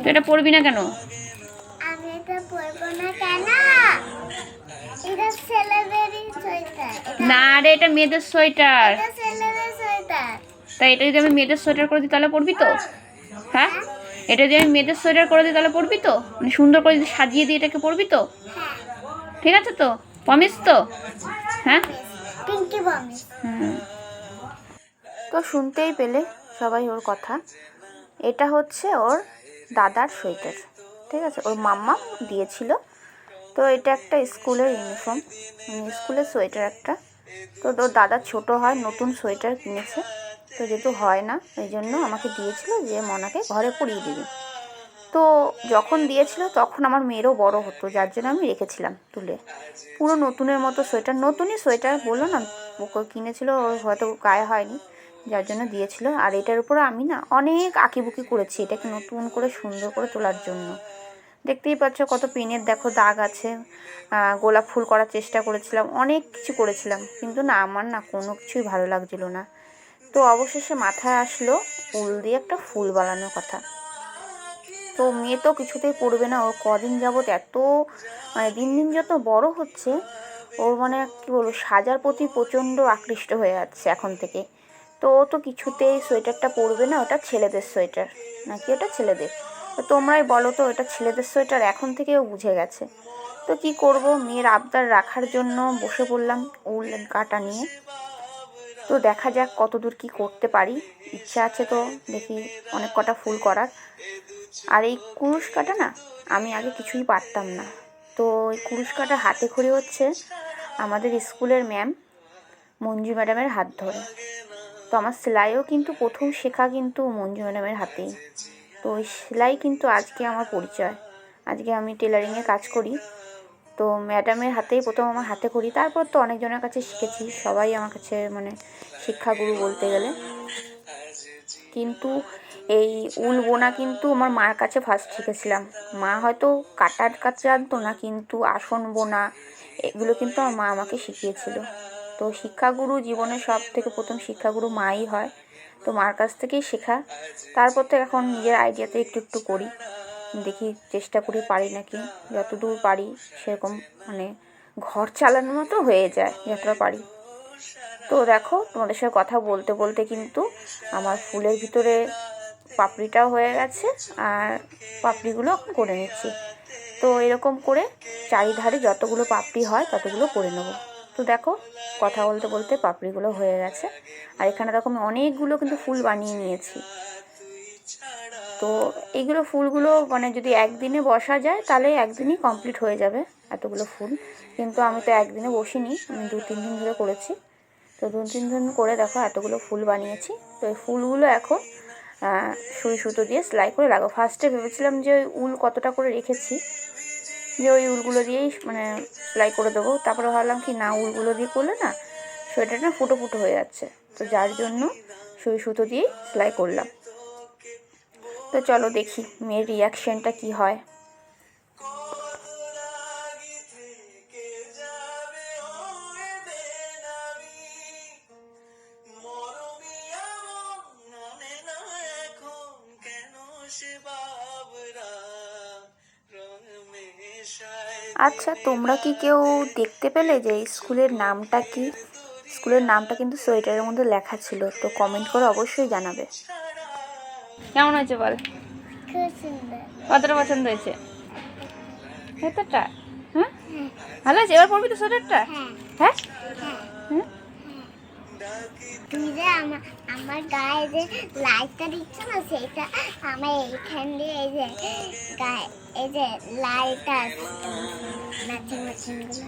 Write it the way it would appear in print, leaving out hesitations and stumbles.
তো এটা পরবি না কেন? আমি এটা পরবো না কেন? এটা ছেলেদেরই সোয়েটার। না রে, এটা মেয়েদের সোয়েটার। এটা ছেলেদের সোয়েটার। তাই এটা যদি আমি মেয়েদের সোয়েটার করে দিই তাহলে পরবি তো? হ্যাঁ, এটা যদি আমি মেয়েদের সোয়েটার করে দিই তাহলে পরবি তো? মানে সুন্দর করে যদি সাজিয়ে দিই এটাকে পরবি তো? হ্যাঁ। ঠিক আছে তো? প্রমিস তো? হ্যাঁ। Pinky promise. তো শুনতেই পেলে সবাই ওর কথা। এটা হচ্ছে ওর দাদার সোয়েটার, ঠিক আছে, ওর মাম্মা দিয়েছিল। তো এটা একটা স্কুলের ইউনিফর্ম, স্কুলের সোয়েটার একটা। তো ওর দাদা ছোট হয়, নতুন সোয়েটার কিনেছে, তো যেহেতু হয় না এই জন্য আমাকে দিয়েছিল যে মনাকে ঘরে পরিয়ে দিবি। তো যখন দিয়েছিল তখন আমার মেয়েরও বড় হতো, যার জন্য আমি রেখেছিলাম তুলে। পুরো নতুনের মতো সোয়েটার, নতুনই সোয়েটার বললো না, ওকে কিনেছিল, ওর হয়তো গায়ে হয়নি, যার জন্য দিয়েছিল। আর এটার উপরে আমি না অনেক আঁকিবুকি করেছি এটাকে নতুন করে সুন্দর করে তোলার জন্য। দেখতেই পাচ্ছ কত পিনের দেখো দাগ আছে, গোলাপ ফুল করার চেষ্টা করেছিলাম, অনেক কিছু করেছিলাম, কিন্তু না আমার না কোনো কিছুই ভালো লাগছিল না। তো অবশেষে মাথায় আসলো উল দিয়ে একটা ফুল বানানোর কথা। তো মেয়ে তো কিছুতেই পড়বে না, ওর কদিন যাবৎ এত মানে দিন দিন যত বড় হচ্ছে ওর মানে কী বলবো সাজার প্রতি প্রচণ্ড আকৃষ্ট হয়ে যাচ্ছে এখন থেকে। তো ও তো কিছুতেই সোয়েটারটা পরবে না, ওটা ছেলেদের সোয়েটার নাকি ওটা ছেলেদের। তো তোমরাই বলো তো, এটা ছেলেদের সোয়েটার এখন থেকেও বুঝে গেছে। তো কি করব, মেয়ের আবদার রাখার জন্য বসে পড়লাম উল কাটা নিয়ে। তো দেখা যাক কতদূর কি করতে পারি, ইচ্ছা আছে তো দেখি অনেক কটা ফুল করার। আর এই কুরুশ কাটা না আমি আগে কিছুই পারতাম না। তো এই কুরুশ কাটা হাতে খড়ি হচ্ছে আমাদের স্কুলের ম্যাম মঞ্জু ম্যাডামের হাত ধরে। তো আমার সেলাইও কিন্তু প্রথম শেখা কিন্তু মঞ্জু ম্যাডামের হাতেই। তো ওই সেলাই কিন্তু আজকে আমার পরিচয়, আজকে আমি টেলারিংয়ে কাজ করি। তো ম্যাডামের হাতেই প্রথম আমার হাতে করি, তারপর তো অনেকজনের কাছে শিখেছি, সবাই আমার কাছে মানে শিক্ষাগুরু বলতে গেলে। কিন্তু এই উল বোনা কিন্তু আমার মার কাছে ফার্স্ট শিখেছিলাম। মা হয়তো কাটার কাজ জানতো না, কিন্তু আসন বোনা এগুলো কিন্তু আমার মা আমাকে শিখিয়েছিল। তো শিক্ষাগুরু জীবনের সব থেকে প্রথম শিক্ষাগুরু মাই হয়। তো মার কাছ থেকেই শেখা, তারপর তো এখন নিজের আইডিয়াতে একটু একটু করি, দেখি চেষ্টা করি পারি নাকি, যতদূর পারি সেরকম মানে ঘর চালানোর মতো হয়ে যায় যতটা পারি। তো দেখো তোমাদের সাথে কথা বলতে বলতে কিন্তু আমার ফুলের ভিতরে পাপড়িটাও হয়ে গেছে, আর পাপড়িগুলো এখন করে নিচ্ছি। তো এরকম করে চারিধারে যতগুলো পাপড়ি হয় ততগুলো করে নেব। তো দেখো কথা বলতে বলতে পাপড়িগুলো হয়ে গেছে, আর এখানে দেখো আমি অনেকগুলো কিন্তু ফুল বানিয়ে নিয়েছি। তো এইগুলো ফুলগুলো মানে যদি একদিনে বসা যায় তাহলে একদিনই কমপ্লিট হয়ে যাবে এতগুলো ফুল, কিন্তু আমি তো একদিনে বসিনি, আমি 2-3 দিন ধরে করেছি। তো 2-3 দিন করে দেখো এতগুলো ফুল বানিয়েছি। তো এই ফুলগুলো এখন সুই সুতো দিয়ে সেলাই করে লাগাবো। ফার্স্টে ভেবেছিলাম যে ওই উল কতটা করে রেখেছি যে ওই উলগুলো দিয়েই মানে সেলাই করে দেবো, তারপরে ভাবলাম কি না, উলগুলো দিয়ে করলে না সোয়েটারটা ফুটো ফুটো হয়ে যাচ্ছে, তো যার জন্য সুই সুতো দিয়েই সেলাই করলাম। তো চলো দেখি মেয়ের রিয়াকশানটা কি হয়। আচ্ছা তোমরা কি কেউ দেখতে পেলে যে স্কুলের নামটা কি? স্কুলের নামটা কিন্তু সোয়েটারের মধ্যে লেখা ছিল, তো কমেন্ট করে অবশ্যই জানাবে। কেমন হয়েছে বল? খুব সুন্দর। কতটা পছন্দ হয়েছে? এতটা? হ্যাঁ ভালো আছে। এবার পরবি তো সোয়েটারটা? হ্যাঁ হ্যাঁ। তুমি যে আমার গায়ে যে লাইটটা দিচ্ছ না, সেটা আমার এইখান দিয়ে এই যে গায়ে এই যে লাইটটা ম্যাচিং ম্যাচিং গুলো।